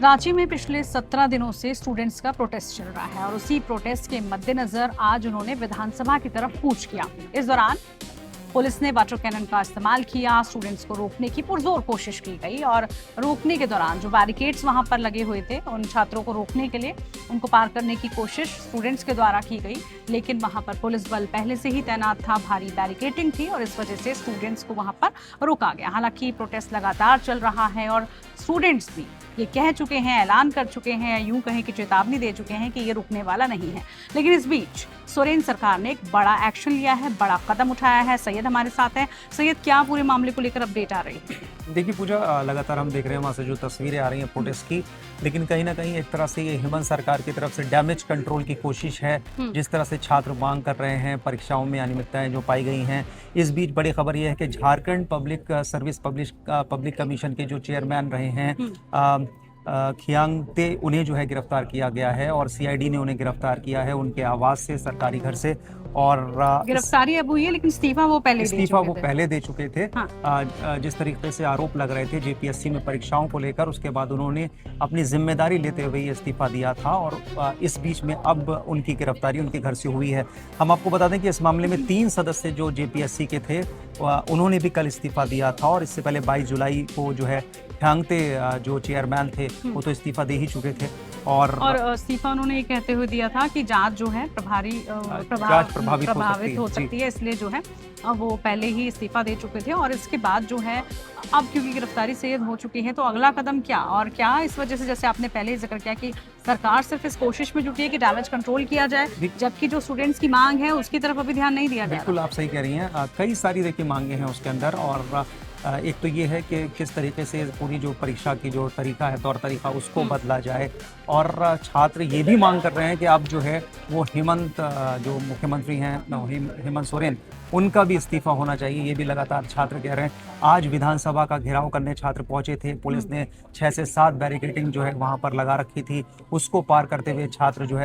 रांची में पिछले 17 दिनों से स्टूडेंट्स का प्रोटेस्ट चल रहा है और उसी प्रोटेस्ट के मद्देनजर आज उन्होंने विधानसभा की तरफ कूच किया। इस दौरान पुलिस ने वाटर कैनन का इस्तेमाल किया, स्टूडेंट्स को रोकने की पुरजोर कोशिश की गई और रोकने के दौरान जो बैरिकेड्स वहां पर लगे हुए थे उन छात्रों को रोकने के लिए उनको पार करने की कोशिश स्टूडेंट्स के द्वारा की गई, लेकिन वहां पर पुलिस बल पहले से ही तैनात था, भारी बैरिकेडिंग थी और इस वजह से स्टूडेंट्स को वहां पर रोका गया। हालांकि प्रोटेस्ट लगातार चल रहा है और स्टूडेंट्स भी ये कह चुके हैं, ऐलान कर चुके हैं, यूं कहें कि चेतावनी दे चुके हैं कि ये रुकने वाला नहीं है। लेकिन इस बीच सोरेन सरकार ने एक बड़ा एक्शन लिया है, बड़ा कदम उठाया है। सैयद हमारे साथ हैं। सैयद, क्या पूरे मामले को लेकर अपडेट आ रही है? देखिए पूजा, लगातार हम देख रहे हैं वहाँ से जो तस्वीरें आ रही हैं प्रोटेस्ट की, लेकिन कहीं ना कहीं एक तरह से ये हेमंत सरकार की तरफ से डैमेज कंट्रोल की कोशिश है। जिस तरह से छात्र मांग कर रहे हैं, परीक्षाओं में अनियमितताएं जो पाई गई हैं। इस बीच बड़ी खबर यह है कि Jharkhand public service public commission के जो चेयरमैन रहे हैं खियांगते, उन्हें जो है गिरफ्तार किया गया है और सीआईडी ने उन्हें गिरफ्तार किया है उनके आवास से, सरकारी घर से। और गिरफ्तारी अब हुई है, लेकिन इस्तीफा वो पहले दे चुके थे। हाँ। जिस तरीके से आरोप लग रहे थे जेपीएससी में परीक्षाओं को लेकर, उसके बाद उन्होंने अपनी जिम्मेदारी लेते हुए इस्तीफा दिया था और इस बीच में अब उनकी गिरफ्तारी उनके घर से हुई है। हम आपको बता दें कि इस मामले में 3 सदस्य जो जेपीएससी के थे उन्होंने भी कल इस्तीफा दिया था और इससे पहले 22 जुलाई को जो है खियांगते जो चेयरमैन थे वो तो इस्तीफा दे ही चुके थे और इस्तीफा उन्होंने ये कहते हुए दिया था कि जांच जो है प्रभावित हो सकती है, इसलिए जो है वो पहले ही इस्तीफा दे चुके थे। और इसके बाद जो है अब क्योंकि गिरफ्तारी सैयद हो चुकी है तो अगला कदम क्या, और क्या इस वजह से, जैसे आपने पहले ही जिक्र किया कि सरकार सिर्फ इस कोशिश में जुटी है कि डैमेज कंट्रोल किया जाए, जबकि जो स्टूडेंट्स की मांग है उसकी तरफ अभी ध्यान नहीं दिया गया। बिल्कुल आप सही कह रही हैं। कई सारी देखिए मांगे हैं उसके अंदर और एक तो ये है कि किस तरीके से पूरी जो परीक्षा की जो तरीका है, तौर तरीका, उसको बदला जाए। और छात्र ये भी मांग कर रहे हैं कि अब जो है वो हेमंत जो मुख्यमंत्री हैं हेमंत सोरेन, उनका भी इस्तीफा होना चाहिए, ये भी लगातार छात्र कह रहे हैं। आज विधानसभा का घेराव करने छात्र पहुंचे थे, पुलिस ने 6 से 7 बैरिकेडिंग जो है वहां पर लगा रखी थी, उसको पार करते हुए छात्र जो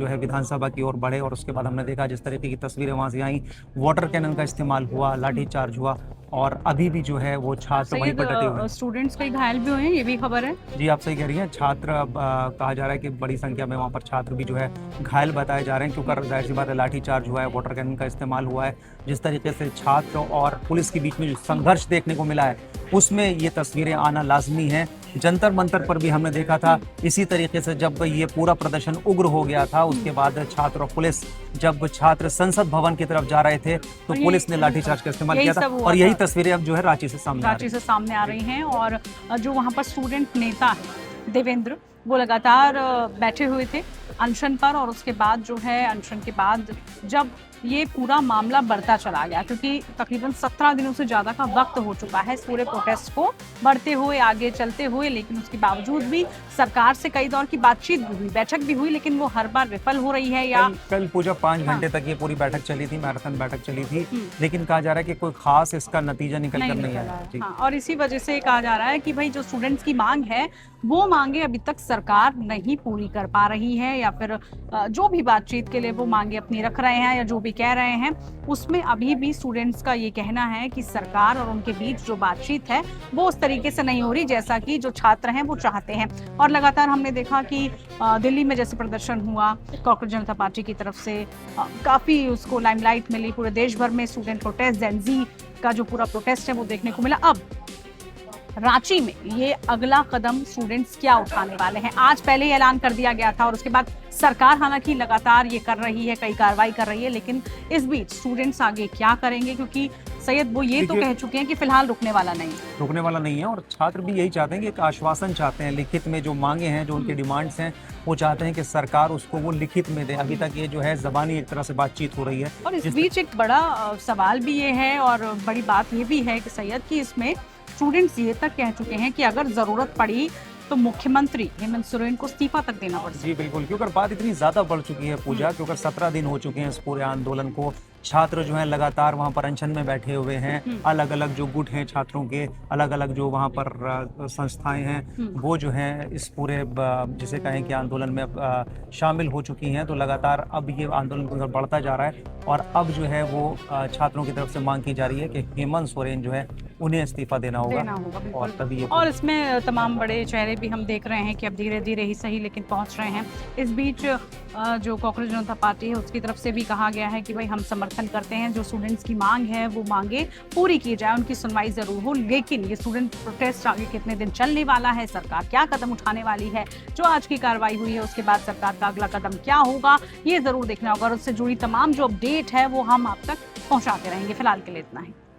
है विधानसभा की ओर बढ़े और उसके बाद हमने देखा जिस तरीके की तस्वीरें वहां से आई, वाटर कैनन का इस्तेमाल हुआ, लाठीचार्ज हुआ और अभी भी जो है वो छात्र वहीं पर डटे हुए हैं। स्टूडेंट्स कई घायल भी हुए हैं, ये भी खबर है। जी आप सही कह रही हैं। छात्र कहा जा रहा है कि बड़ी संख्या में वहाँ पर छात्र भी जो है घायल बताए जा रहे हैं, क्योंकि जाहिर सी बात है लाठीचार्ज हुआ है, वाटर कैनन का इस्तेमाल हुआ है। जिस तरीके से छात्र और पुलिस के बीच में जो संघर्ष देखने को मिला है उसमें ये तस्वीरें आना लाजमी है। जंतर मंतर पर भी हमने देखा था इसी तरीके से, जब ये पूरा प्रदर्शन उग्र हो गया था उसके बाद छात्र और पुलिस, जब छात्र संसद भवन की तरफ जा रहे थे तो पुलिस ने लाठीचार्ज का इस्तेमाल किया था और यही तस्वीरें अब जो है रांची से सामने आ रही हैं। और जो वहाँ पर स्टूडेंट नेता है देवेंद्र, वो लगातार बैठे हुए थे अनशन पर और उसके बाद जो है अनशन के बाद जब ये पूरा मामला बढ़ता चला गया, क्योंकि तकरीबन 17 दिनों से ज़्यादा का वक्त हो चुका है इस पूरे प्रोटेस्ट को बढ़ते हुए, आगे चलते हुए, लेकिन उसके बावजूद भी सरकार से कई दौर की बातचीत भी हुई, बैठक भी हुई, लेकिन वो हर बार विफल हो रही है। या कल पूजा 5 घंटे तक ये पूरी बैठक चली थी, मैराथन बैठक चली थी, लेकिन कहा जा रहा है कि कोई खास इसका नतीजा निकल कर नहीं आया। और इसी वजह से कहा जा रहा है कि भाई जो स्टूडेंट्स की मांग है वो मांगे अभी तक सरकार नहीं पूरी कर पा रही है, या फिर जो भी बातचीत के लिए वो मांगे अपनी रख रहे हैं या जो भी कह रहे हैं उसमें अभी भी स्टूडेंट्स का ये कहना है कि सरकार और उनके बीच जो बातचीत है वो उस तरीके से नहीं हो रही जैसा कि जो छात्र हैं वो चाहते हैं। और लगातार हमने देखा कि दिल्ली में जैसे प्रदर्शन हुआ कॉकरोच जनता पार्टी की तरफ से, काफी उसको लाइमलाइट मिली, पूरे देश भर में स्टूडेंट प्रोटेस्ट, जेन ज़ी का जो पूरा प्रोटेस्ट है वो देखने को मिला। अब रांची में ये अगला कदम स्टूडेंट्स क्या उठाने वाले हैं, आज पहले ही ऐलान कर दिया गया था और उसके बाद सरकार हालांकि लगातार ये कर रही है, कई कार्रवाई कर रही है, लेकिन इस बीच स्टूडेंट्स आगे क्या करेंगे, क्योंकि सैयद वो ये तो कह चुके हैं कि फिलहाल रुकने वाला नहीं है और छात्र भी यही चाहते हैं कि एक आश्वासन चाहते हैं, लिखित में जो मांगे हैं, जो उनके डिमांड्स हैं, वो चाहते हैं कि सरकार उसको वो लिखित में दे। अभी तक ये जो है ज़बानी एक तरह से बातचीत हो रही है। और इस बीच एक बड़ा सवाल भी ये है और बड़ी बात ये भी है कि सैयद की इसमें स्टूडेंट्स ये तक कह चुके हैं कि अगर जरूरत पड़ी तो मुख्यमंत्री हेमंत सोरेन को इस्तीफा तक देना पड़ सकता है। जी बिल्कुल, क्योंकि बात इतनी ज्यादा बढ़ चुकी है पूजा, क्योंकि 17 दिन हो चुके हैं इस पूरे आंदोलन को, छात्र जो हैं लगातार वहाँ पर अनशन में बैठे हुए हैं। अलग अलग जो गुट हैं छात्रों के, अलग अलग जो वहाँ पर संस्थाएं हैं वो जो हैं इस पूरे जिसे कहें कि आंदोलन में शामिल हो चुकी हैं। तो लगातार अब ये आंदोलन बढ़ता जा रहा है और अब जो है वो छात्रों की तरफ से मांग की जा रही है कि हेमंत सोरेन जो है उन्हें इस्तीफा देना होगा बिल्कुल। और तभी ये और इसमें तमाम बड़े चेहरे भी हम देख रहे हैं कि अब धीरे धीरे ही सही लेकिन पहुंच रहे हैं। इस बीच जो कांग्रेस जनता पार्टी है उसकी तरफ से भी कहा गया है कि भाई हम समर्थन करते हैं, जो स्टूडेंट्स की मांग है वो मांगे पूरी की जाए, उनकी सुनवाई जरूर हो। लेकिन ये स्टूडेंट प्रोटेस्ट आगे कितने दिन चलने वाला है, सरकार क्या कदम उठाने वाली है, जो आज की कार्रवाई हुई है उसके बाद सरकार का अगला कदम क्या होगा, ये जरूर देखना होगा और उससे जुड़ी तमाम जो अपडेट है वो हम आप तक पहुंचाते रहेंगे। फिलहाल के लिए इतना ही।